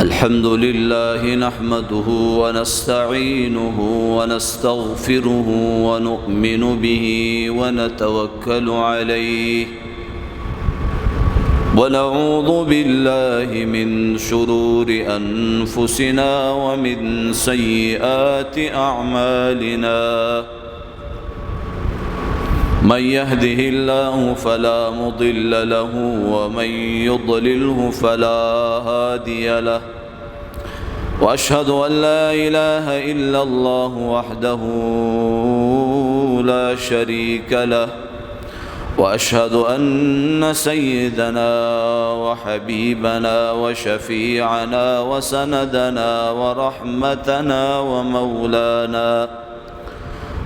الحمد لله نحمده ونستعينه ونستغفره ونؤمن به ونتوكل عليه ونعوذ بالله من شرور أنفسنا ومن سيئات أعمالنا من يهده الله فلا مضل له ومن يضلله فلا هادي له وأشهد أن لا إله إلا الله وحده لا شريك له وأشهد أن سيدنا وحبيبنا وشفيعنا وسندنا ورحمتنا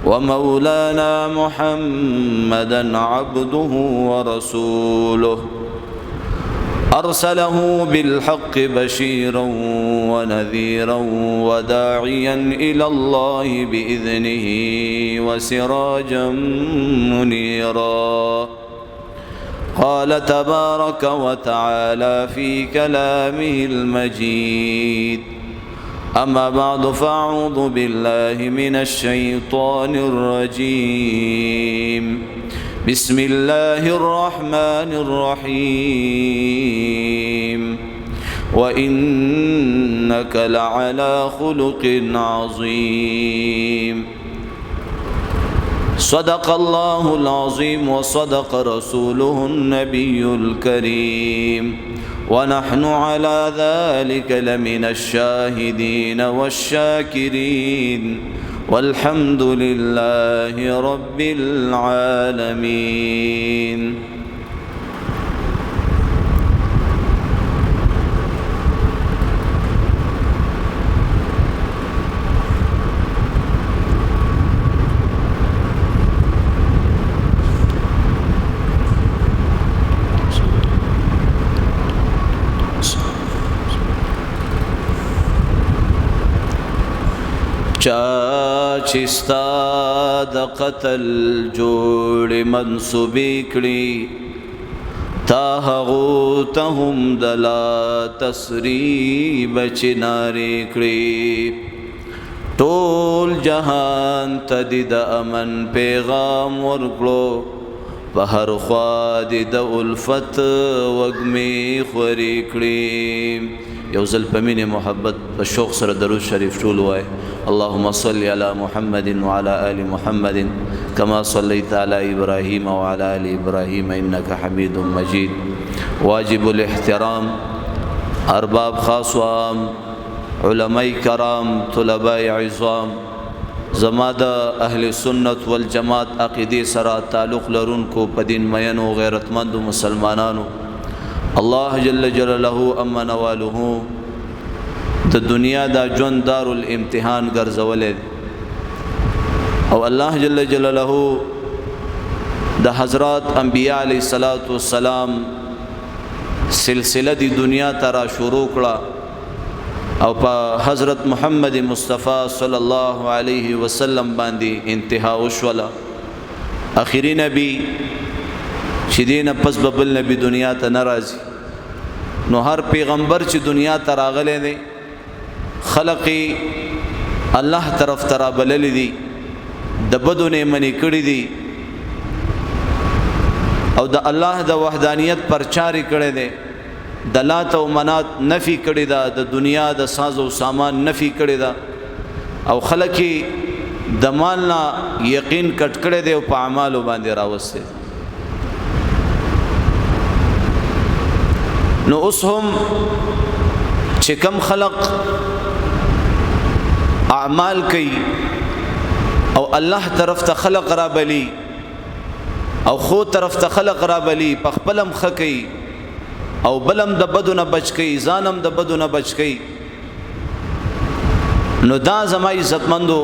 ومولانا محمدا عبده ورسوله أرسله بالحق بشيرا ونذيرا وداعيا إلى الله بإذنه وسراجا منيرا قال تبارك وتعالى في كلامه المجيد أما بعد فأعوذ بالله من الشيطان الرجيم بسم الله الرحمن الرحيم وإنك لعلى خلق عظيم صدق الله العظيم وصدق رسوله النبي الكريم ونحن على ذلك لمن الشاهدين والشاكرين والحمد لله رب العالمين چستا د قتل جوړ منسوبې کړي تا هغو ته هم دلا تسریب چنارې کړي ټول جهان ته د امن پیغام ورکړو په هر خوا د الفت وږمې خورې کړي یو ځل په مینې محبت په شوق سره درود شریف ټول وای اللهم صل على محمد وعلى آل محمد كما صليت على إبراهيم وعلى آل إبراهيم إنك حميد مجيد واجب الاحترام أرباب خاص وعام علماء کرام طلباء عظام زماد اهل سنت والجماعت عقیدی سره تعلق لرونکو په دین مینو غیرتمند مسلمانانو الله جل جلاله اما نواله د دنیا دا ژوند دار الامتحان ګرځولې او الله جل جلاله د حضرات انبیاء علیه الصلاۃ والسلام سلسله دی دنیا ترا شروع کړه او په حضرت محمد مصطفی صلی الله علیه وسلم باندې انتها وشوله اخیری نبی چې دینه پس ببل نبی دنیا ته ناراضي نو هر پیغمبر چې دنیا ته راغلی دی خلقی الله طرف ترا بلل دي د بدونه منی کړی دي او د الله د وحدانیت پرچاري کړی دی د لات او منات نفي کړی دا د دنیا د ساز او سامان نفي کړی دا او خلقی د مالنا یقین کټ کړی دی او په اعمالو باندې راوسته نو اوس هم چې کم خلق اعمال کوي او الله طرف ته خلق را بلی او خو طرف ته خلق را بلی په خپلم خکې او بلم د بدو نه بچ کی ځانم د بدو نه بچ کی نو دا زما عزتمندو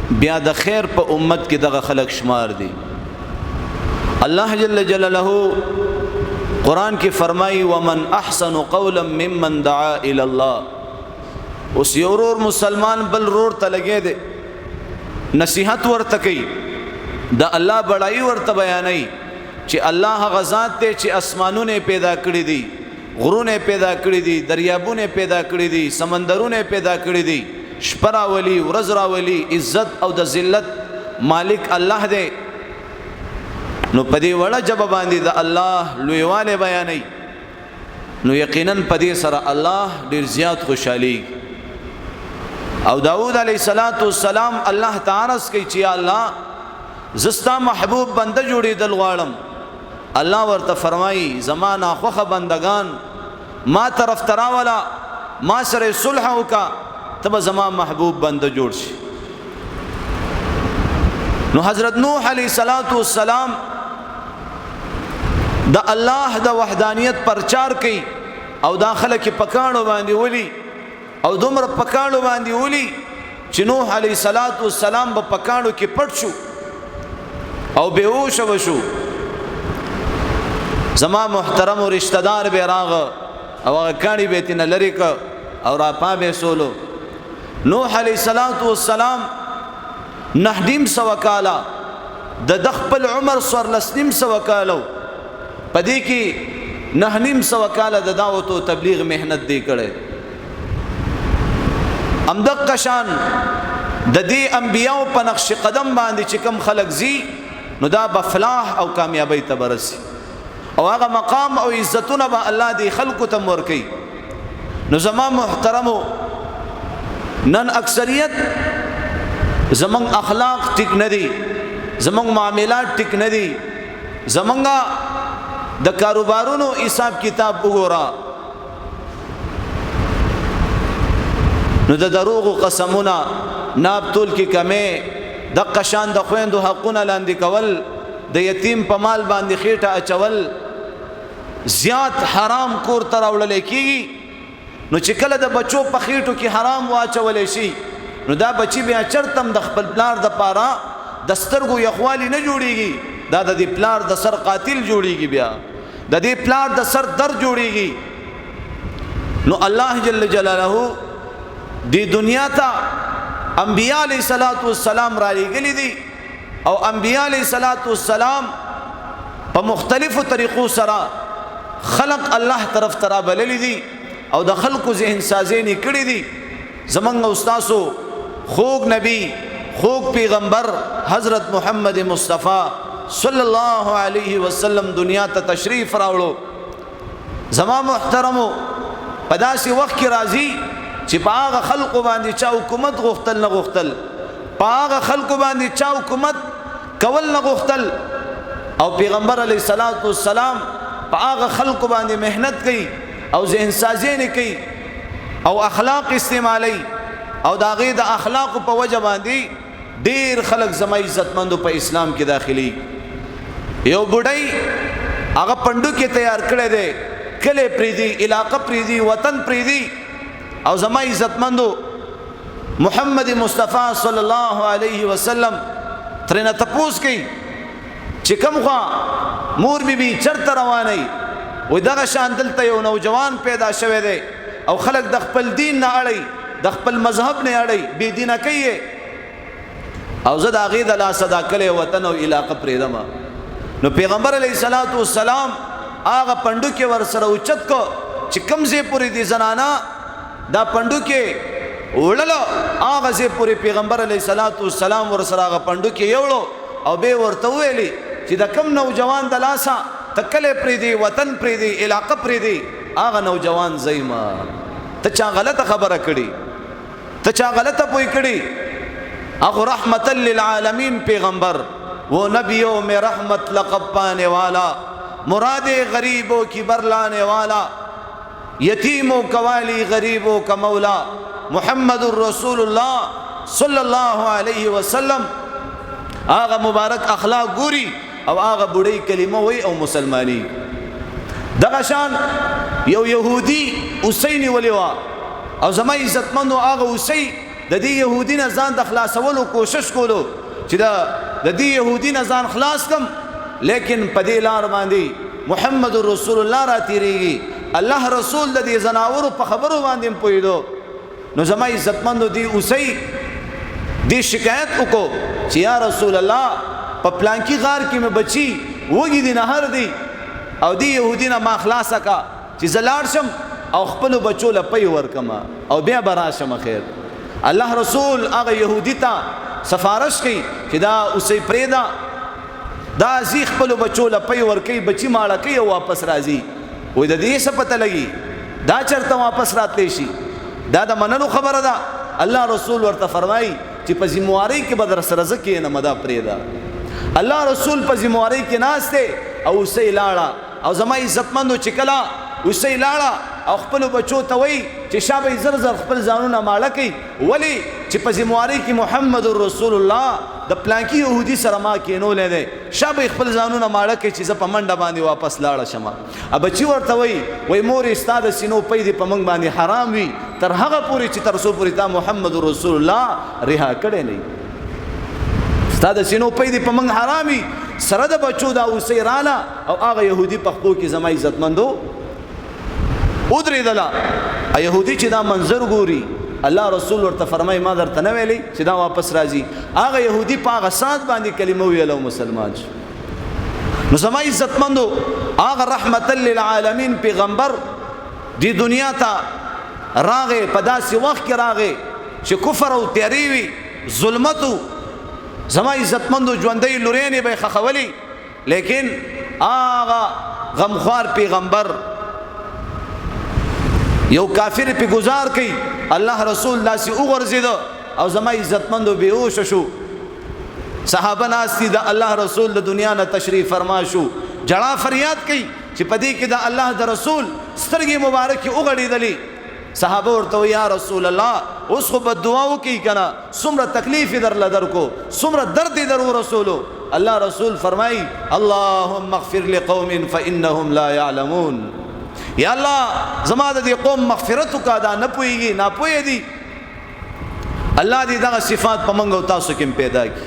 بیا د خیر په امت کې دغه خلق شمار دي الله جل جلاله قرآن کی فرمائی ومن احسن قولا ممن دعا الى الله اس یورور مسلمان بل رور تلگے دے نصیحت ورته کوي د الله بڑای ورته بیانای چې الله غزاد ته چې اسمانونه پیدا کړی دي، غرونه پیدا کړی دي، دریابونه پیدا کړی دي، سمندرونه پیدا کړی دي، شپه راولي ورځ راولي، عزت او د ذلت مالک الله دی. نو په دې وړه ژبه باندې د الله لویواله بیانوي، نو یقینا په دې سره الله ډیر زیات خوشحالي. او داود علیه السلام الله تعالی کوي چې الله زستا محبوب بنده جوړېدل غواړم. الله ورته فرمایي زمانہ خوخه بندگان ما طرف تراولا، ما سره صلح وکا، تب زما محبوب بنده جوړ شي. نو حضرت نوح علیہ السلام دا الله دا وحدانیت پرچار کئ او داخله کې پکانو باندې ولي او دومره پکانو باندې ولي چې نوح علیہ السلام په پکانو کې پټ شو او بیهوش وشو. زما محترم و رشتہ دار به راغه او هغه کانی به تنه لری ک او را پا به سولو. نوح علیہ السلام نحدیم سوکالا د خپل عمر سور لسنیم سوکالو پدې کې نحنیم سوکاله د دعوت او تبلیغ مهنت دی کړي. امدق شان د دې انبیاء په نقش قدم باندې چې کم خلق زی نو دا بفلاح او کامیابی ته برسي او هغه مقام او عزتونه به الله دی خلق ته ورکي. نو زما محترمو نن اکثریت زمون اخلاق ټیک نه دي، زمون معاملات ټیک نه دي، زمونږه د کاروبارونو حساب کتاب وګورا، نو د دروغ قسمونه ناب تول کې کمه د قشان د خويندو حقونه لاندې کول، د یتیم په مال باندې خېټه اچول، زیات حرام کور تر اولل کیږي. نو چې کله د بچو په خېټو کې حرام واچول شي نو دا بچي بیا چرتم د خپل پلار د پاره د سترګو یخوالی نه جوړیږي، دا د دې پلار د سر قاتل جوړیږي، بیا د دې پلار د سر در جوړیږي. نو الله جل جلاله دی دنیا ته انبیاء علیہ السلام را لېږلي دي او انبیاء علیہ السلام په مختلفو طریقو سره خلق الله طرف ترا بللی دي او د خلقو ذهن سازي کړي دي. زمنګ استادو خوږ نبی خوږ پیغمبر حضرت محمد مصطفی صلی الله علیه وسلم دنیا ته تشریف راوړو. زما محترمو په داسې وخت کې راځي چې په هغه خلقو باندې چا حکومت غوښتل نه غوښتل، په هغه خلقو باندې چا حکومت کول نه غوښتل، او پیغمبر علیه السلام په هغه خلقو باندې مهنت کوي او ذهن سازي نه کوي او اخلاق استعمالي او دا غي د اخلاق په وجه باندې ډیر خلق زما عزتمندو په اسلام کې داخلي. یو بډای هغه پندو کې تیار کړی دی، کله پریدي، علاقه پریدي، وطن پریدي، او زما عزتمندو محمد مصطفی صلی الله علیه وسلم ترنه تپوس کوي چې کوم خوا مور بی چرته رواني و دغه شان دلته یو نوجوان پیدا شوه دی او خلق د خپل دین نه اړي، د خپل مذهب نه اړي، بی دینه کوي او زه د غید لا صدا کله وطن او علاقه پریدم. نو پیغمبر علیه السلام هغه پندو کې ور سره اوچت کو چې کمزې پوری دي زنانا دا پندو کې وړلو، هغه زه پوری پیغمبر علیه السلام ور سره هغه پندو کې یوړو او به ورته ویلي چې دا کم نوجوان د لاسا تکله پریدي، وطن پریدي، علاقه پریدي، هغه نوجوان زېما ته چا غلطه خبره کړي، ته چا غلطه پوي کړي. هغه رحمت للعالمین پیغمبر وہ نبیوں میں رحمت لقب پانے والا، مراد غریبوں کی برلانے والا، یتیموں کا والی غریبوں کا مولا، محمد الرسول اللہ صلی اللہ علیہ وسلم. آغا مبارک اخلاق گوری او آغا بڑی کلمہ وی او مسلمانی. دغشان یو یهودی اسینی ولیوا او زما عزتمندو آغا اسی د دې يهودي نه ځان د خلاصولو کوشش کولو چې د دې يهودي نه ځان خلاص کم، لیکن په دې لار باندې محمد رسول الله را تیریږي، الله رسول د دې زناورو په خبرو باندې پویدو. نو زما عزتمندو دی اوسې دی شکایت وکړو چې یا رسول الله په پلانکی غار کې مې بچي وږي دي نهر دی او دی یهودي نه ما خلاصه کا چې زه لاړ شم او خپلو بچو له پی ورکما او بیا به راشم خیر. الله رسول هغه یهودي ته سفارش کوي چې دا اوسې پرېږده دا ځي خپلو بچو له پی ورکوي بچي ماړه کوي او واپس راځي. وایي د دې څه پته لګي دا چېرته واپس راتلی شي دا د منلو خبره ده. الله رسول ورته فرمایي چې په ذموارۍ کې به در سره زه کښېنم دا پرېږده. الله رسول په ذموارۍ کې ناست دی او اوسۍ لاړه او زما عزتمندو چې کله اوسۍ لاړه او خپلو بچو ته وایي چې شابه زر زر خپل ځانونه ماړه کوي ولې چې په ذموارۍ کې محمد رسول الله د پلانکي یهودي سره ما کېنولی دی شابه خپل ځانونه ماړه کوي چې زه په منډه باندې واپس لاړه شم. بچي ورته وایي مورې ستا د سینو پی دې په موږ باندې حرام وي تر هغه پورې چې تر څو پورې تا محمد رسول الله رها کړی نه ستا د سینو پی دې په موږ حرام وي. سره د بچو دا اوسۍ راله او هغه یهودي په خپلو کې زما عزتمندو ودرېدله. یهودي چې دا منظر ګوري الله رسول ورته فرمایي ما درته نه ویلي چې دا واپس راځي. هغه یهودي په هغه ساعت باندې کلمه ویله او مسلمان شو. نو زما عزتمندو هغه رحمت للعالمین پیغمبر دی دنیا ته راغې په داسې وخت کې راغې چې کفر او تیاري وي ظلمت زما عزتمندو ژوندۍ لورینې به یې خښولي لیکن هغه غمخوار پیغمبر یو کافر پی گزار کی الله رسول داسې وغورځېده او زما عزتمندو بیهوش شو. صحابه ناستی د الله رسول د دنیا نه تشریف فرما شو جړه فریاد کوي چې په دې کې د الله د رسول سترګې مبارکې وغړېدلې. صحابه ورته یا رسول الله اوس خو بد دعا وکړي کنه څومره تکلیف درله درکو څومره درد در ورسولو. الله رسول فرمایي اللهم اغفر لقوم فانهم لا يعلمون. یا الله زما د دې قوم مغفرت وکړه دا نه پوهېږي ناپوهه دي. الله دې دغه صفات په موږ او تاسو کې پیدا کړي.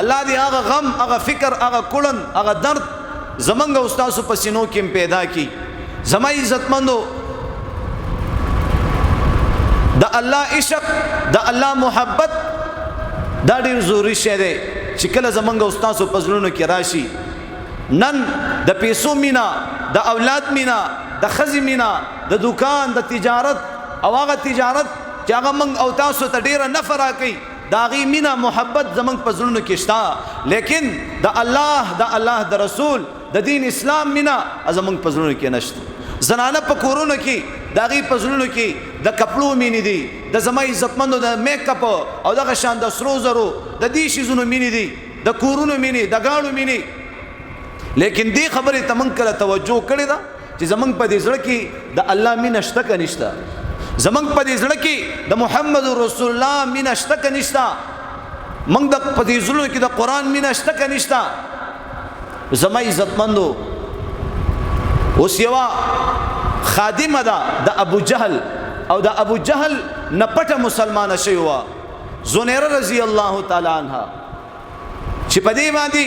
الله دې هغه غم هغه فکر هغه کړن هغه درد زمونږ او تاسو په سینو کې پیدا کړي. زما عزتمندو د الله عشق د الله محبت دا ډېر ضروري شی دی چې کله زمونږ او تاسو په زړونو کې راشي. نن د پیسو مینا د اولاد مینا د ښځې مینا د دکان د تجارت او هغه تجارت چې هغه موږ او تاسو ته ډېره نفع راکوي د هغې مینه محبت زموږ په زړونو کې شته لیکن د الله د رسول د دین اسلام مینه زموږ په زړونو کې نشته. زنانه په کورونو کې د هغې په زړونو کې د کپړو مینې دي د زما عزتمندو د میک اپ او دغه شان د سرو زرو د دې شیزونو مینې دي د کورونو مینې د ګاڼو مینې. لیکن دې خبرې ته موږ کله توجه کړې ده چې زمونږ په دې زړه کې د الله مینه شته که نشته زمونږ په دې زړه کې د محمد رسول الله مینه شته که نشته موږ په دې زړونو کې د قرآن مینه شته که نشته. زما عزتمندو اوس یوه خادمه ده د ابو جهل او د ابو جهل نه پټه مسلمانه شوې وه زنیره رضی الله تعالی عنها چې په دې باندې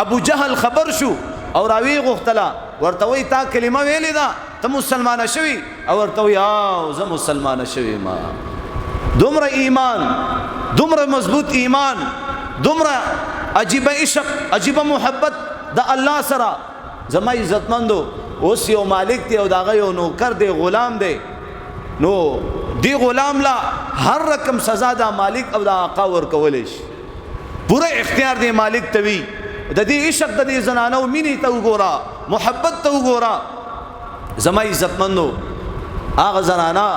ابو جهل خبر شو او راوی غوښتله ورته وایي تا کلمه ویلې ده ته مسلمانه شوي او ورته وایي او زه مسلمانه شوې ما. دومره ایمان دومره مضبوط ایمان دومره عجیبه عشق عجیبه محبت د الله سره. زما عزتمندو اوس یو مالک دی او د هغه یو نوکر دی غلام دی نو دی غلام لا هر رقم سزا د مالک او د آقا ورکولی شي پوره اختیار دی مالک ته وي د دې عشق د دې زنانو مینې ته وګوره محبت ته وګوره. زما عزتمندو هغه زنانه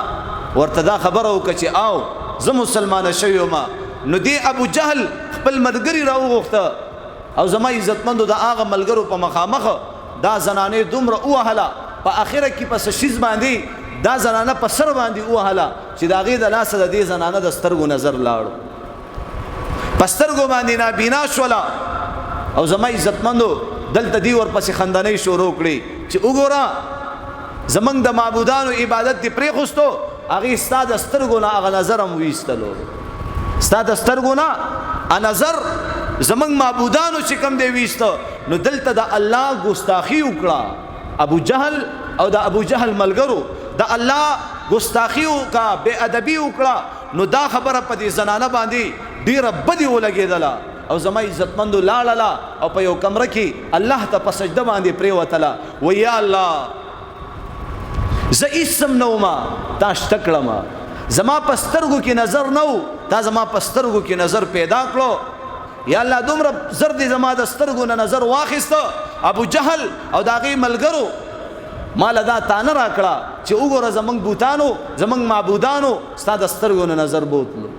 ورته دا خبره وکړه چې او زه مسلمانه شوی وم نو دې ابو جهل خپل ملګري راوغوښته او زما عزتمندو د هغه ملګرو په مخامخ دا زنانې دومره ووهله په اخره کې په څه شیز باندې دا زنانه په سر باندې ووهله چې د هغې د لاسه د دې زنانه د سترګو نظر لاړو په سترګو باندې نابینا شوله. او زما عزتمندو دلته دی ورپسې خندنۍ شروع کړي چې وګوره زمونږ د معبودانو عبادت دې پرېښوستو هغې ستا د سترګو نه هغه نظر هم ویستلو ستا د سترګو نه نظر زمونږ معبودانو چې کوم دی ویسته نو دلته د الله ګستاخي وکړه ابو جهل او د ابو جهل ملګرو د الله ګستاخي وکړه بې ادبي وکړه نو دا خبره په دې زنانه باندې ډېره بدې ولګېدله او زما عزتمندو لاړه او په یو کمره کې الله ته په سجده باندې پریوتله و یا الله زه اسم نو ما تا شتکړم زما په سترګو کې نظر نو تا زما په سترګو کې نظر پیدا کړو یا الله دومره زر دې زما د سترګو نه نظر واخیسته ابو جهل او داغي ملګرو مال دا تانه راکړه چې وګوره زمنګ بوتانو زمنګ معبودانو ستاسو د سترګو نه نظر بوتلو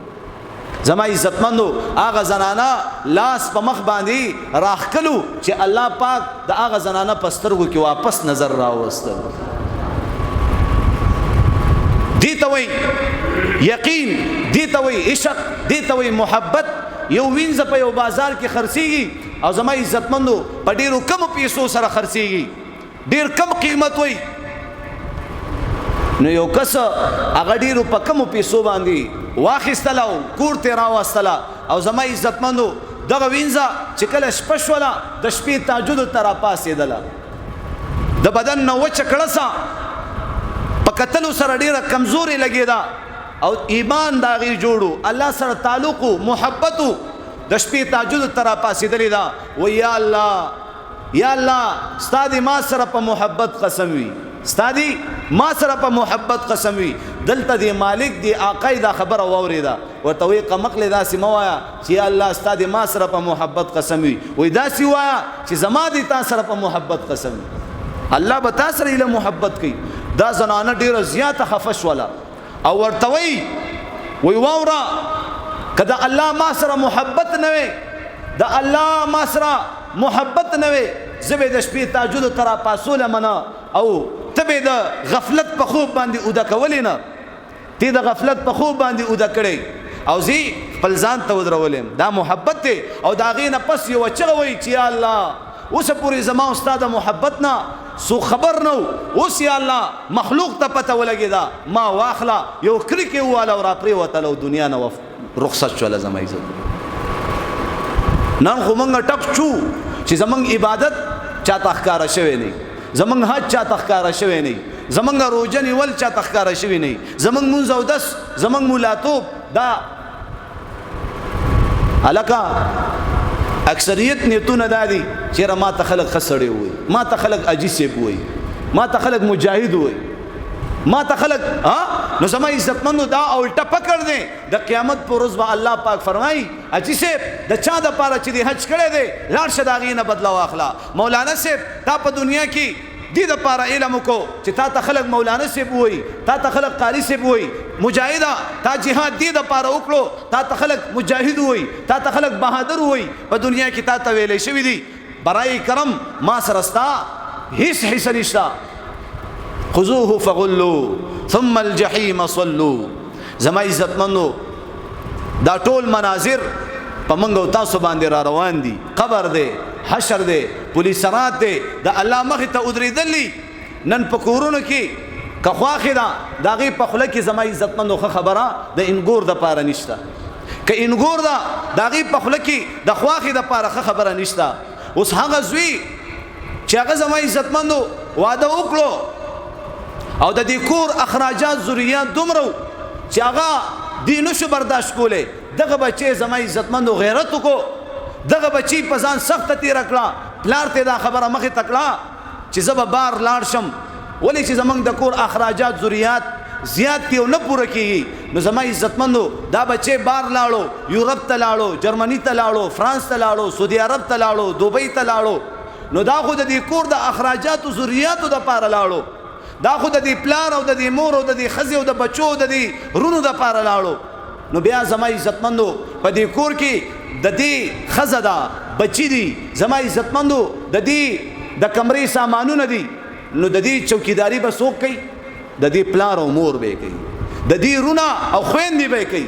زما عزتمندو هغه زنانه لاس په مخ باندې راخکلو چې الله پاک د هغه زنانه په سترګو کې واپس نظر راوستل دي ته وای یقین دي ته وای عشق دي ته وای محبت یو وینځ په یو بازار کې خرڅيږي او زما عزتمندو په ډیرو کم پیسو سره خرڅيږي ډیر کم قیمت وای نو یو کس هغه ډیرو په کم پیسو باندې واخیستلو کور ته راوستله او زما عزتمندو دغه وینځ چې کله شپشوله د شپې تهجد تر پاسېدله د بدن نو وچ کړسا په کتلو سره ډیره کمزوري لګیدا او ایمان داغي جوړو الله سره تعلق محبت د شپې تهجد تر پاسېدلې دا و یا الله یا الله ستادي ما سره په محبت قسم وي ستادي ما سره په محبت قسم وي دلته دی مالک دی آقا دا خبره ووريدا ورته وي قمقله دا سیموایا چې الله ستادي ما سره په محبت قسم وي وای دا سی وایا چې زما دي تا سره په محبت قسم وي الله به تا سره له محبت کوي دا زنانه ډیره زیاته خفش ولا او ورته وي واورا کدا الله ما سره محبت نه وي دا الله ما سره محبت نه وي زبې د شپې تهجد تر پاسوله منا او تبه د غفلت په خوب باندې اوده کولې نه تی د غفلت په خوب باندې اوده کړي او زی خپل ځان ته ودرولم دا محبت ته او دا غینه پس یو چغوي چې یا الله اوس پوری زما استاد محبت نه سو خبر نو اوس یا الله مخلوق ته پته ولګیدا ما واخلا یو کړی کې والا او را پری وته دنیا نه رخصت شول زما عزت نن خو مونږ ټک چو چې زمونږ عبادت چاته ښکارا شوی نه زمونږ حج چاته ښکارا شوی نه زمونږ روزه نیول چاته ښکارا شوی نه زمونږ مونږ او دس زمونږ مولاتوب دا الکا اکثریت نیتونه دادي چې ما ته خلق خسړې وي ما ته خلق اجیسب وي ما ته خلق مجاهد وي ما ته خلق نو زما عزتمنو دا الټه پکړ دې د قیامت پر ورځ به الله پاک فرمایي اجیسب د چا د پاره چې دی حج کړي دي لاړ شداغینه بدلا واخلا مولانا صاحب تا په دنیا کې دې د پاره علم کو چې تا ته خلق مولانا صاحب وي تا ته خلق قاری صاحب وي مجاهدا تا جهاد دې د پاره وکړو تا ته خلق مجاهد وي تا ته خلق بهادر وي په دنیا کې تا ته ویلې شوی دي برای کرم ما سرستا هیڅ حصہ نشتا خذوه فغلوا ثم الجحيم صلوا زما عزتمنو دا ټول مناظر په منګو تاسو باندې را روان دي قبر دی حشر دی پولیسرات دی د الله مخ ته ودرېدلی نن په کورونو کې کخواخه دا داغي په خله کې زما عزتمنو خبره د انګور د پاره نشته ک انګور دا داغي په خله کې د خواخه د پاره خبره نشته اوس هغه زوی چې هغه زما عزتمنو واده وکړو او د دې کور اخراجات ذریات دومره چې هغه دینو شو برداشت کوله دغه بچي زما عزتمندو غیرت کو دغه بچي په ځان سخت تیر کړه پلار ته دا خبره مخه تکړه چې زب بار لاړ شم ولې چې زمنګ د کور اخراجات ذریات زیات کیو نه پوره کیږي نو زما عزتمندو دا بچي بار لاړو یورپ ته لاړو جرمني ته لاړو فرانس ته لاړو سعودي عرب ته لاړو دوبۍ ته لاړو نو دا خو د دې کور د اخراجات ذریات د پاره لاړو دا خو د دې پلار او د دې مور او د دې خزي او د بچو د دې رونو د پاره لاړو نو بیا زما عزتمندو په دې کور کې د دې خزه دا بچی دي زما عزتمندو د دې د کمرې سامانونه دي نو د دې چوکیداری به څوک کوي د دې پلار او مور به کوي د دې رونا او خويندې به کوي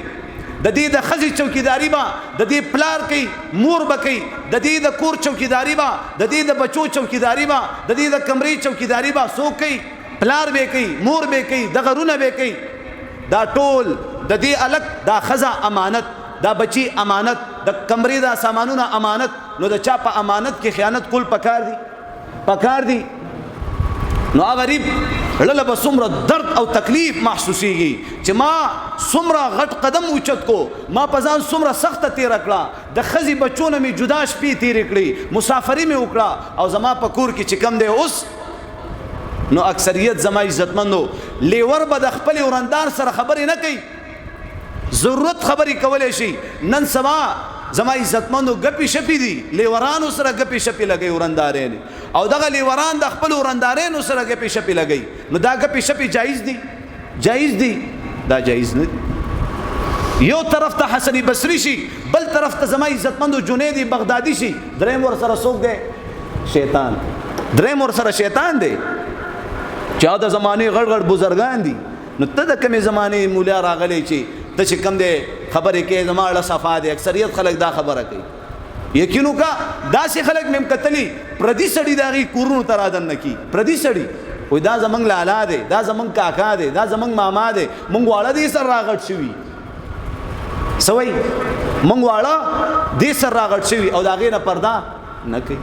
د دې د خزي چوکیداری با د دې پلار کوي مور به کوي د دې د کور چوکیداری با د دې د بچو چوکیداری با د دې د کمرې چوکیداری با څوک کوي پلار به کوي مور به کوي د غرونه به کوي دا ټول د دې الک دا خزه امانت دا بچي امانت د کمرې دا سامانونه امانت نو د چا په امانت کې خیانت کول پکار دي نو غریب لله به څومره درد او تکلیف محسوسیږي چې ما څومره غټ قدم اوچت کو، ما په ځان څومره سخته تېره کړه، د ښځې بچو نه مې جدا شپې تېرې کړې، مسافري مې وکړه، او زما په کور کې چې کم دی اوس نو اکثریت زما عزتمندو لیور به د خپل ورندار سره خبرې نه کوي، ضرورت خبرې کولی شي. نن سبا زما عزتمندو ګپې شپې دي، لیورانو سره ګپې شپې لګوي ورندارین، او دغه لیوران د خپل ورندارینو سره ګپې شپې لګوي. نو دا ګپې شپې جایز دي؟ جایز دي؟ دا جایز نه دي. یو طرف ته حسن بصری شي، بل طرف ته زما عزتمندو جنید بغدادي شي، دریم ور سره څوک دی؟ شیطان. دریم ور سره شیطان دی چې د زمانه غړ غړ بزرګان دي. نو ته د کومې زمانه مولا راغلی چې ته چې کم دی خبرې کې زما اړه صفا دی؟ اکثریت خلک دا خبره کوي. یقینو کا داسې خلک مې کتلی پردي سړي د هغې کورونو ته رادن نه کي. پردي سړي وایي دا زمونږ لالا دی، دا زمونږ کاکا دی، دا زمونږ ماما دی، مونږ واړه دې سر راغټ شوي. څه وایي؟ مونږ واړه دې سر راغټ شوي او د هغې نه پرده نه کوي.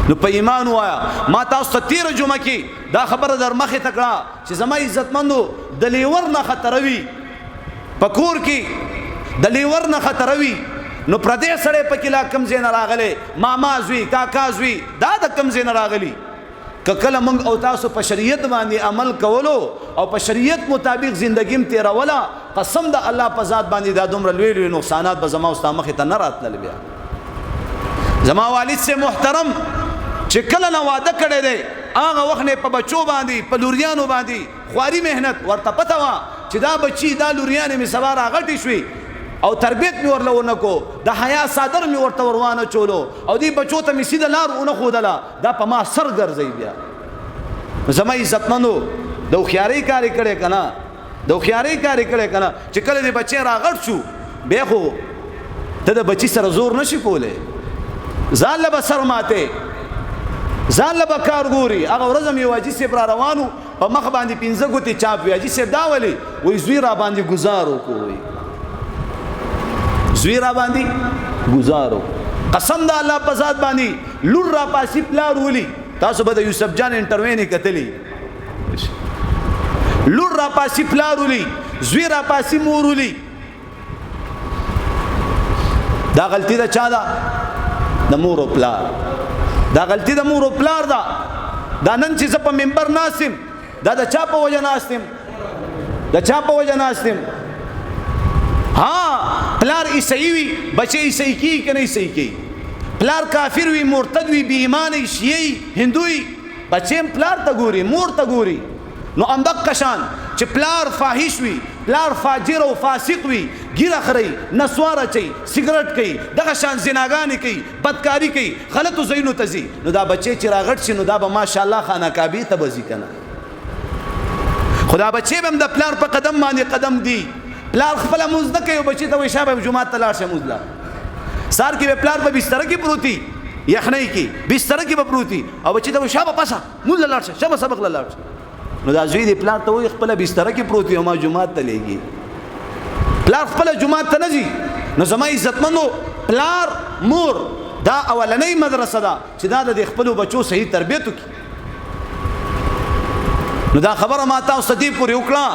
نو په ایمان وایا. ما تاسو ته تیره جمعه کې دا خبره در مخې ته کړه چې زما عزتمندو د لیور نه خطروي په کور کې، د لیور نه خطروي. نو پردی سړی پکې لا کم ځای نه راغلی، ماما زوی کاکا زوی دا د کم ځای نه راغلی. که کله موږ او تاسو په شریعت باندې عمل کولو او په شریعت مطابق زندګیم تیروله، قسم د الله په ذات باندې دا دومره لوی لوی نقصانات به زما او ستا مخې ته نه راتلل. بیا زما والد سے محترم چې کله نه واده کړی دی هغه وخت نه په بچو باندې په لوریانو باندې خواري محنت ورته پته وه چې دا بچي دا لوریانې مې سبا راغټې شوې او تربیت مې ورله ونه کو، د حیا صادر مې ورته وروانه چولو او دې بچو ته مې سیده لار ونه ښودله، دا په ما سر ګرځوي. بیا زما عزتمندو د هوښیارۍ کار یې کړی که نه؟ د هوښیارۍ کار یې کړی که نه؟ چې کله دې بچی راغټ شو بیا خو ته د بچي سره زور نشي کولی، ځان له به سر ماتې، ځان له به کار ګوري. هغه ورځ هم یو حاجي صاحب را روانو په مخ باندې 15 ګوتې چاپ وي. حاجي صاحب دا ولې؟ وایي زوی را باندې ګزار وکړو، زوی را باندې گزارو. قسم د الله په ذات باندې لور را پاسي پلار ولي. تاسو به د یوسف جان انټرویو نه کتلی، لور را پاسي پلار ولي، زوی را پاسي مور ولي. دا غلطی د چا ده؟ د مور او پلار. دا غلطی د مور او پلار ده. دا نن چې زه په منبر ناستم دا د چا په وجه ناستم؟ د چا په وجه ناستم؟ ها پلار عیسائی وي بچه عیسائی کی که نه عیسائی کی، پلار کافر وي مرتد وي بی ایمان شیعي هندوی، بچه پلار ته ګوري مور ته ګوري. نو همدغه شان چې پلار فاحش وي، پلار فاجر او فاسق وي، ګیره خوري، نسوار اچوي، سګرټ کوي، دغه شان زناګانې کوي، بدکاري کوي، غلطو ځایونو ته ځي، نو دا بچی چې راغټ شي نو دا به ماشاءالله خانه کعبې ته به ځي که نه؟ خو دا بچی به هم د پلار په قدم باندې قدم دی. پلار خپله مونځ نه کوي او بچي ته وایي شابه جومات ته لاړ شه مونځ له. سهار کې به پلار په بستره کې پروت وي، یخنۍ کې بستره کې به پروت وي او بچي ته وایي شابه پاسه مونځ له لاړ شه، شابه سبق له لاړ شه. نو دا زوی دی پلار ته وایي خپله بستره کې پروت وي او ما جومات ته لیږي. پلار خپله جومات ته نه ځي. نو زما عزتمندو پلار مور دا اولنۍ مدرسه ده چې دا د خپلو بچو صحیح تربیت وکړي. نو دا خبره ما تاسو ته دې پورې وکړه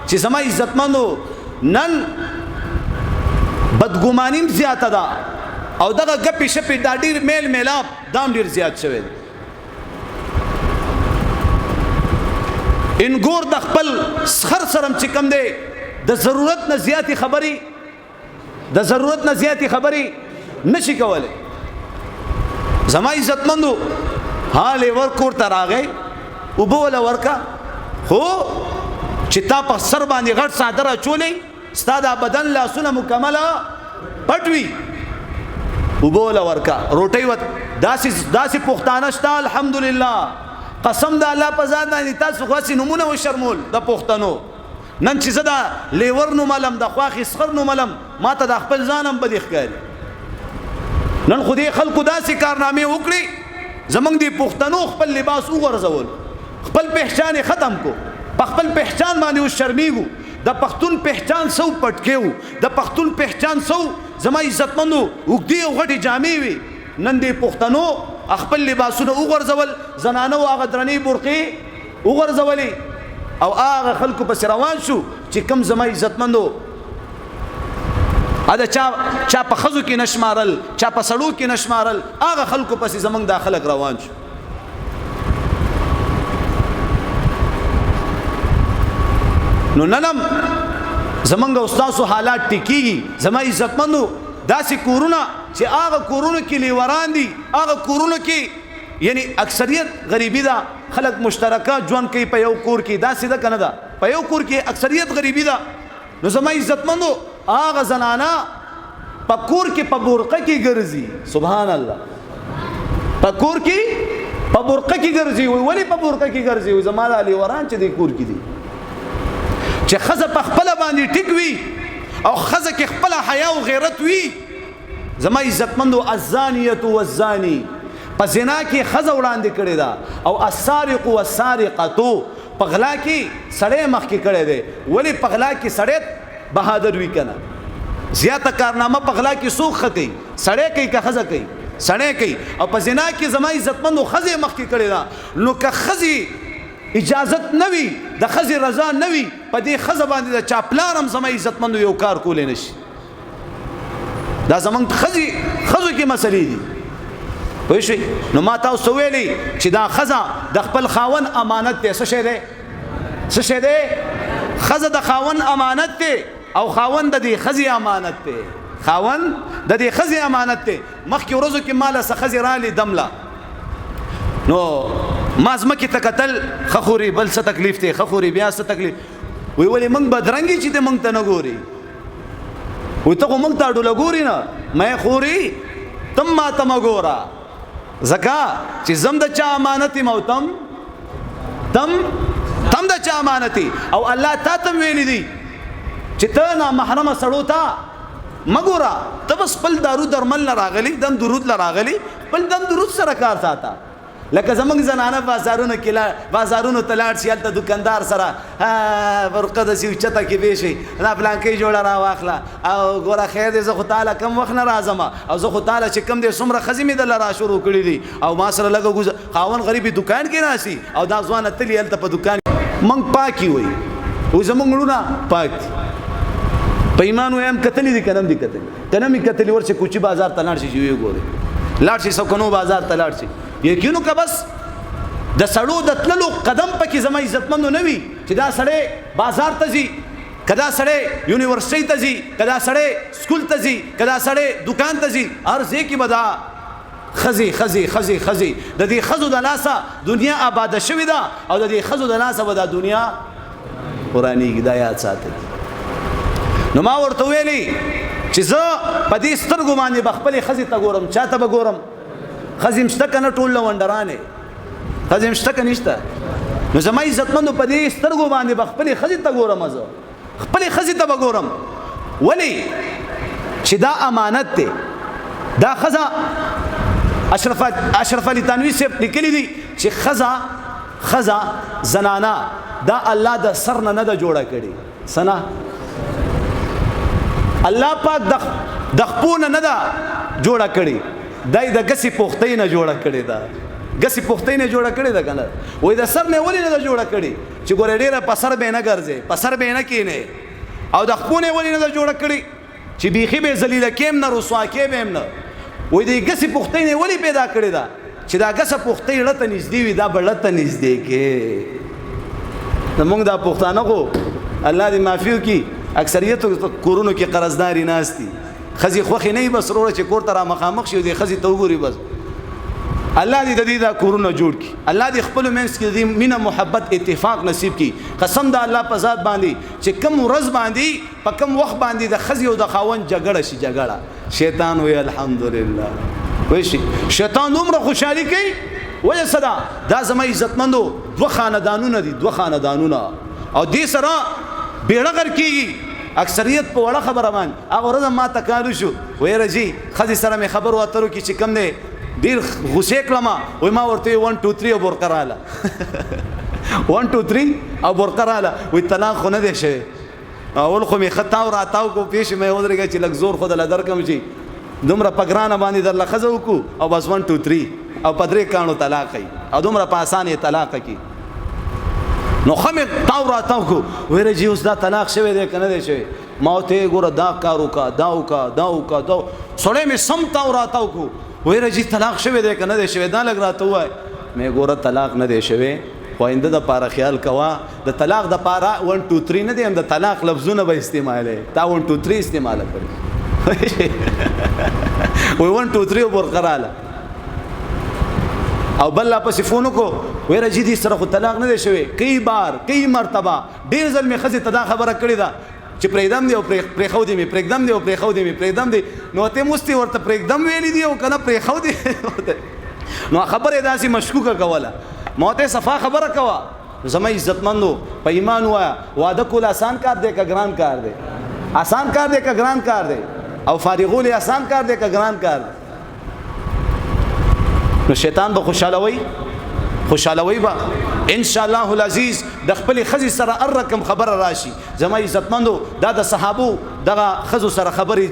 چې زما عزتمندو نن بدګمانیم زیاته ده او دغه ګپې شپې دا ډېر میل میلاپ دا هم ډېر زیات شوی دی. انګور د خپل سخر سره چې کم دی د ضرورت نه زیاتې خبرې نشي کولی. زما عزتمندو حال ور کور ته راغی اوبه وله ورکه، خو چې تا په سر باندې غټ څادر اچولی ستا دا بدن لاسونه مکمله پټ وي، اوبه وله ورکه، روټۍ داسې پښتانه شته الحمدلله. قسم د الله په ذات باندې تاسو خاصې نومونه وشرمول د پښتنو. نن چې زه دا لیور نوملم د خواښې سخر نوملم ما ته د خپل ځان هم بدې ښکاري. نن خو دې خلکو داسې کارنامې وکړي زمونږ د پښتنو خپل لباس وغورځول، خپل پہچان ختم کو، په خپل پہچان باندې اوس شرمیږو. د پښتون پہچان سو پټکیو، د پښتون پہچان سو زما عزتمندو اوږدې او غټې جامې وي. نن دې پښتنو خپل لباسونه وغورځول زنانو هغه درنې برقې وغورځولې او هغه خلکو پسې روان شو چې کم زما عزتمندو دا چا په خزو کې نشمارل چا په سړو کې نشمارل هغه خلکو پسې زمنګ داخله روان شو نو ننم زمنګ استادو حالات ټیکيږي زما عزتمندو داسې کورونه چې هغه کورونه کې لیوران دي هغه کورونه کې یعنی اکثریت غریبی ده خلک مشترکه ژوند کوي په یو کور کې داسې ده کنه ده په یو کور کې اکثریت غریبی ده نو زما عزتمندو هغه زنانا په کور کې په برقه کې ګرځي سبحان الله په کور کې په برقه کې ګرځي ولی په برقه کې ګرځي زما د لیوران چې د کور کې دي چې خزه په خپل باندې ټیک وي او خزه کې خپل حیا او غیرت وي زما عزتمندو الزانیه والزانی په زنا کې خزه وړاندې کړي دا او السارق والسارقه په غلا کې سړی مخ کې کړي دي ولی په غلا کې سړی بهادر وی کنه زیاته کارنامه په غلا کې سوخ کوي سړی کوي که خزه کوي سړی کوي او په زنا کې زما عزتمندو خزه مخ کې کړي دا نو که خزي اجازت نوي د خزي رضا نوي په دې خزه باندې د چاپلارم زما عزتمندو یو کار کولې نشي دا زمونږ خزو کې مسلې دي پوه شئ نو ما تاسو ویلي چې دا خزه د خپل خاون امانت دی څه شی دی څه شی دی خزه د خاون امانت دی او خاون د دې خزي امانت دی خاون د دې خزي امانت دی مخکې ورځو کې مال څه خزي رالي دمله نو ما زمکه تکتل خخوري بل څه تکلیف دی خخوري بیا څه تکلیف وی ولې موږ بدرنګي چې ته موږ ته نه ګوري وي ته موږ ته ډول ګوري نه مې خوري تم ما تم ګورا زکا چې زم د چا امانتي موتم تم د چا امانتي او الله تا تم ویلي دي چې ته نه محرم سړو تا مګورا ته بس خپل دارو درمل راغلي دم درود راغلي خپل دم درود سره کار ساته لکه زمنګ زنانه بازارونو کې بازارونو تلاړ شي الته دکاندار سره ورقه د سی چته کې به شي نه پلانکې جوړه را واخله او ګوره خیر دې زه خو تعالی کم وخت نه راځم او زه خو تعالی چې کم دې څومره خزمې د لرا شروع کړې دي او ما سره لګو خاون غریبي دکان کې راسي او دا ځوان تلی الته په دکان منګ پاکي وي او زمنګ لونه پاک په ایمان ویم کتلی دي کنم دي کنم کتلی ورشه کوچی بازار تلاړ شي جوړي ګوره لاړ شي سکونو بازار تلاړ شي یقینو که بس د سړو د تللو قدم پکې زما عزتمندو نه وي چې دا سړی بازار ته ځي کدا سړی یونیورسيټي ته ځي کدا سړی سکول ته ځي کدا سړی دکان ته ځي هر ځای کې به دا خزي د دې خزو د لاسه دنیا آباد شوې ده او د دې خزو د لاسه به دا دنیا قرآني هدایت ساتي نو ما ورته ویلي چې زه په دې سترګو باندې بخپل خزي ته ګورم چاته به ګورم خزم شته کنه ټول لوندرانه خزم شته کنه نشته نو زما عزتمندو په دې سترګو باندې بخپل خزي ته ګورم زه خپل خزي ته ګورم ولی چې دا امانت دی دا خزا اشرف علي تنوي سے لیکلي دي چې خزا زنانا دا الله د سر نه د جوړه کړي سنا الله پاک د خپونه نه دا جوړه کړي دای د غسی پختې نه جوړه کړي دا غسی پختې نه جوړه کړي دا کنه وای د سر نه ولې نه جوړه کړي چې ګورې ډیره په سر به نه ګرځي په سر به نه کینه او د خپونه ولې نه جوړه کړي چې بیخي به ذلیل کېم نه رسوا کېم نه وای د غسی پختې نه ولې پیدا کړي دا چې دا غسه پختې لته نږدې وي دا بلته نږدې کې موږ دا پښتانه کو الله دې معافیو کی اکثریت کورونو کې قرضداري ناشتي خزي خوخي نه بس وروړه چې کور تر مخامخ شي دې خزي توګوري بس الله دې د دې دا کورونه جوړ کی الله دې خپل منس کې دې مینا محبت اتفاق نصیب کی قسم دا الله په ذات باندې چې کم ورځ باندې په کم وخت باندې د خزي او د خاون جګړه شي جګړه شیطان وی الحمدلله وای شي شیطان عمره خوشالي کوي وجه صدا دا زما عزتمندو دوه خاندانونه دي دوه خاندانونه او دې سره بیړغر کیږي اکثریت په وړه خبره باندې هغه ورځ ما تکالو شو وای رجی خزي سره مې خبر واترو کی چې کم نه ډیر غوسه کړم وای ما ورته 1 2 3 او برقراله 1 2 3 او برقراله وای طلاق خو نه دی شوی اول خو می خطا او راتاو کو پیش مې ودرګه چې لګ زور خود له درکم شي دومره پګرانه باندې در لخذو کو او بس 1 2 3 او په 3 کانو طلاق کوي او دومره په اسانه طلاق کوي نو خمه تاو راتاو کو ویره جی اوس دا طلاق شوی دی کنه دی شوی ما ته ګوره دا کارو کا دا سړی می سم تاو راتاو کو ویره جی طلاق شوی دی کنه دی شوی دا لګ راته وای مې ګوره طلاق نه دی شوی خوینده د پاره خیال کوا د طلاق د پاره 1 2 3 نه دی هم د طلاق لفظونه به استعماله تا 1 2 3 استعمال کړی وای 1 2 3 ورقراله او بل لا پس فونو کو ویره جی دي سره خو طلاق نه دی شوی کئی بار کئی مرتبه ډیر ځل می خزه ته دا خبره کړی دا چې پرېدم دی او پرېخو دی می پرېدم دی او پرېخو دی می پرېدم دی نو ته مستی ورته پرېدم ویلی دی او کنه پرېخو دی نو خبره داسې مشکوکه کوله موته صفا خبره کوا زما عزتمندو په ایمان واده کول آسان کار دی که ګران کار دی آسان کار دی که ګران کار دی او فارغول آسان کار دی که ګران کار دی نو شیطان به خوشالوي با ان شاء الله العزيز د خپل خزي سره الرقم خبر راشي زما عزتمندو دا د صحابو دغه خزو سره خبري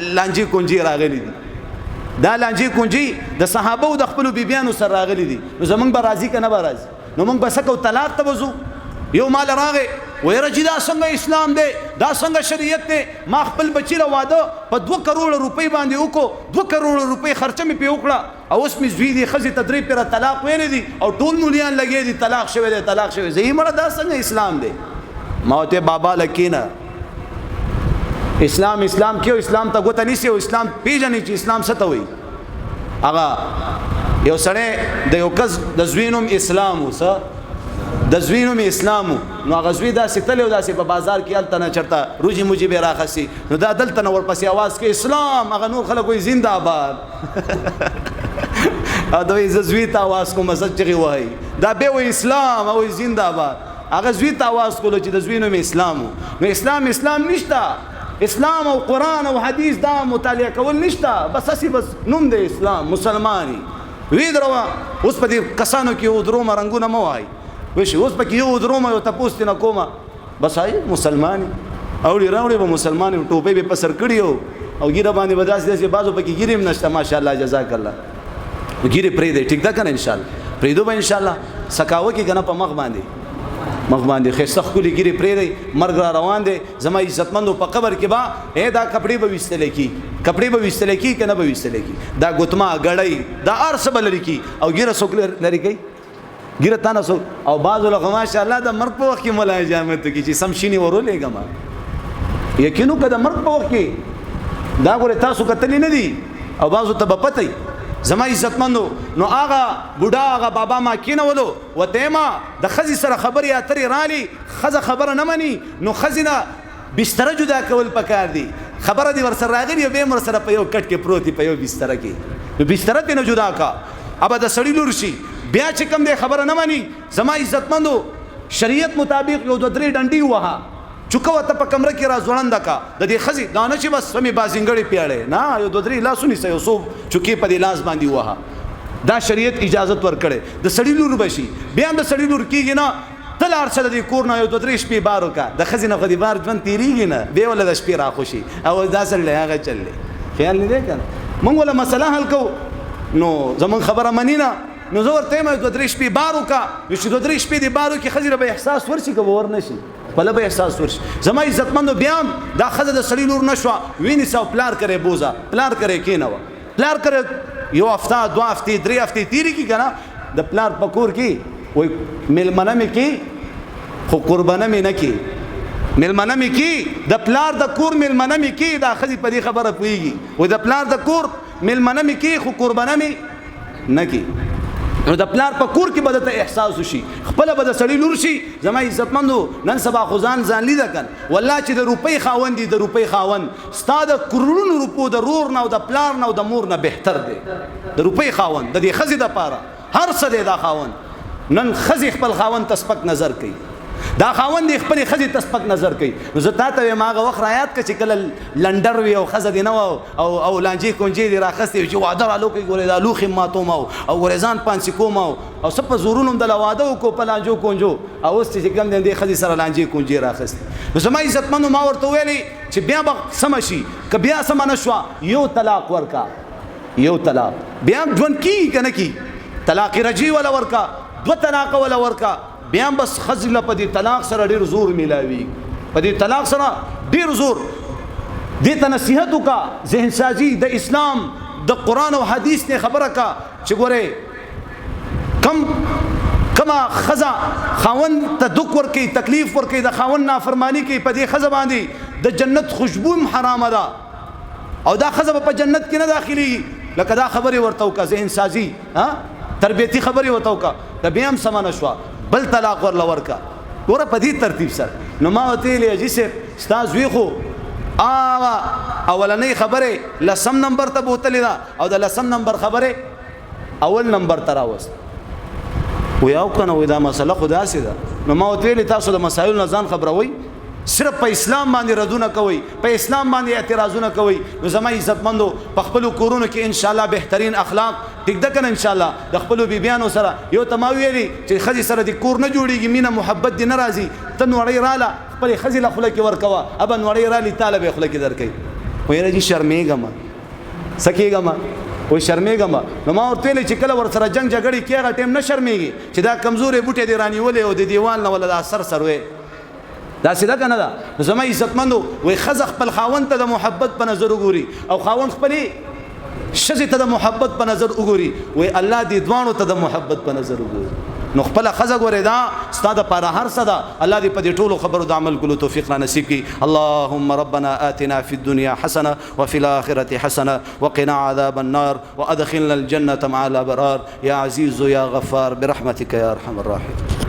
لانجي کونجي راغلي دي دا لانجي کونجي د صحابو د خپل بیبيانو سره راغلي دي نو زمونږ به راضي کنه به راضي نو موږ به سکو طلاق ته وځو یو مال راغې ویره چې دا څنګه اسلام دی دا څنګه شریعت دی ما خپل بچی له واده په 2 کروڑ روپۍ باندې وکړو 2 کروڑ روپۍ خرچه مې په وکړه او اوس مې زوی دی خزي تدریب پر طلاق ویلې دي او ټول مولیان لګې دي طلاق شوی دی زه مړه دا څنګه اسلام دی ما ته بابا لکینا اسلام کیو اسلام ته ګوت نیسی او اسلام پیژنې چې اسلام څه ته وایي هغه یو سړی د یو کس د زوینوم اسلام وسه د زوینوم اسلامو نو غزوی دا ستل او داسې په بازار کې الته نه چرته روجي موجي به راخسي نو دا دلته نو ورپسې आवाज کې اسلام هغه نور خلک وي زنده باد ا دوی زوی ته आवाज کوم مسجغي وای دا به وي اسلام او زنده باد هغه زوی ته आवाज کولو چې د زوینوم اسلامو نو اسلام نشته اسلام او قران او حدیث دا مطالعه کول نشته بس نوم د اسلام مسلمانی وی دروا اوس په دې کسانو کې او درو مرنګونه مو وای وش اوس پکې یو درومه یو تاسو نه کومه بس آی مسلمان اوړي راوړي به مسلمان ټوپې به پسر کړیو او ګیره باندې بداس دي بازو پکې ګیریم نشته ماشاءالله جزاک الله ګیره پرې دی ټیک دا کنه ان شاء الله پرې دو به ان شاء الله سکاوه کې کنه په مخ باندې خسته خولي ګیره پرې دی مرګ را روان دی زما عزتمندو په قبر کې با دا کپڑے به وستل کی کنه به وستل کی دا ګوتما غړی دا ارس بل لري او ګیره سوکل لري کی ګیره تاسو او بعض علماء ماشاءالله د مرګ په وخت کې مولای جامت کې چې سمشینی ورولېګم یقینو کده مرګ په وخت کې دا ګوره تاسو کتلی نه دي او بعضو ته پته زما عزتمندو نو هغه بوډا هغه بابا ما کینولو وته ما د خزي سره خبري اترې رالي خزه خبره نه مني نو خزینه بستر جدا کول پکار دي خبره دي ورسره راغلی به مر سره په یو کټ کې پروتي په یو بستر کې نو بستر ته نه جدا کا ابا د سړی لور شي بیا چې کوم دی خبره نه مانی زما عزتمندو شریعت مطابق یو 2 3 ډنډي وها چوکو ته په کمره کې را ځوړند کا د دې خزي دانه چې بس سمي بازنګړي پیاړې نه یو 2 3 لاسونی سه یو سو چوکي په دې لاس باندې وها دا شریعت اجازه ورکړي د سړی لور بشي بیا د سړی لور کېږي نه تل ارسل دي کور نه یو 2 3 شپې بارو کا د خزي نه خدي بار ژوند تیریږي نه به ول د شپې را خوشي او دا سره هغه چلې خیال نه دی کنه مونږ ولا مسله حل کو نو زمون خبره منینا نو زه ورته مې 2 3 شپې بارو کا چې 2 3 شپې دی بارو کې خزي به احساس ورشي که ور نشي بل به احساس ورشي زما عزتمندو بیا دا خزه د سړی لور نشو ویني سو پلار کرے بوزا پلار کرے کینوا پلار کرے یو هفته 2 هفته 3 هفته تیری کی کنه د پلار پکور کی وای ملمنه می کی خو قربانه می نه کی ملمنه می کی د پلار د کور ملمنه می کی دا خزي په دې خبره پويږي و د پلار د کور ملمنه می کی خو قربانه می نه کی نو د پلار په کور کې بدته احساس وشي خپل بد سړی لور شي زما عزتمندو نن سبا خزان ځان لیدا کن والله چې د روپۍ خاوند دي د روپۍ خاوند ستاده کروڑونو روپو د رور نه او د پلار نه او د مور نه بهتر دی د روپۍ خاوند د دې خزي د پاره هر څه دی دا خاوند نن خزي خپل خاوند تسپک نظر کوي دا خاوند خپل خزي تسپک نظر کوي نو زه تاسو ماغه وخت رايات ک چې کله لندر وی او خزه دی نو او لانجی کونجی دی راخستي چې واده رالو کې ګورې دا لوخي ماتو مو او ورزان پانسی کوم او سپ زورونم د لواده کو په لانجو کونجو او چې کوم دی خزي سره لانجی کونجی راخستي نو زما عزتمنو ما ورته ویلي چې بیا به سم شي ک بیا سم نشوا یو طلاق ورکا یو طلاق بیا ژوند کی کنه کی طلاق رجی ولا ورکا دو طلاق ولا ورکا بیا بس خزل په دې طلاق سره ډیر زور ملاوي په دې طلاق سره ډیر زور دې ته نصیحت وکا ذهن سازی د اسلام د قران او حدیث نه خبره کا چې ګوره کما خزا خاون ته دک ور کوي تکلیف ور کوي د خاون نافرمانی کوي په دې خزا باندې د جنت خوشبو حرام ده او دا خزا په جنت کې نه داخلي لکه دا خبره ورته وکا ذهن سازی ها تربیتی خبره ورته وکا د بیا هم سمانه شو بل طلاق ور لورکا ګوره په دې ترتیب سره نو ما وته لې اجي استاد وی خو اولنې خبره لسم نمبر ته بوتلې دا او د لسم نمبر خبره اول نمبر ته راوست ویاو کنه وې دا مسله خدا سي ده نو ما وته تاسو د مسایل نه ځان خبروي صرف په اسلام باندې ردونه کوي په اسلام باندې اعتراضونه کوي نو زما عزتمندو په خپل کورونو کې ان شاء الله بهترین اخلاق ټیک ده کنه ان شاء الله د خپل بیبيانو سره یو تماویلی چې خزي سره د کور نه جوړیږي مینه محبت دي ناراضي ته نوړی رااله خپل خزي له خله کې ورکوا ابا نوړی رالي طالب خله کې درکې وایره جی شرمېګم سکیګم وای شرمېګم نو ما ورته چې کله ور سره جنگ جګړې کېغه ټیم نه شرمېږي چې دا کمزورې بوټي دی رانی ولې او د دیوال نه ولا دا سر سروي دا سیده کنه دا زما عزتمندو وای خزخ خپل خاون ته د محبت په نظر وګوري او خاون خپل شزه ته د محبت په نظر وګوري وای الله دې دوانو ته د محبت په نظر وګوري نو خپل خزه ګوري دا ستاده پر هر صدا الله دې په دې ټولو خبرو د عمل کولو توفیق نصیب کړي اللهم ربنا آتنا في الدنيا حسنه وفي الاخره حسنه وقنا عذاب النار وادخلنا الجنه مع الابرار يا عزيز يا غفار برحمتك يا ارحم الراحمين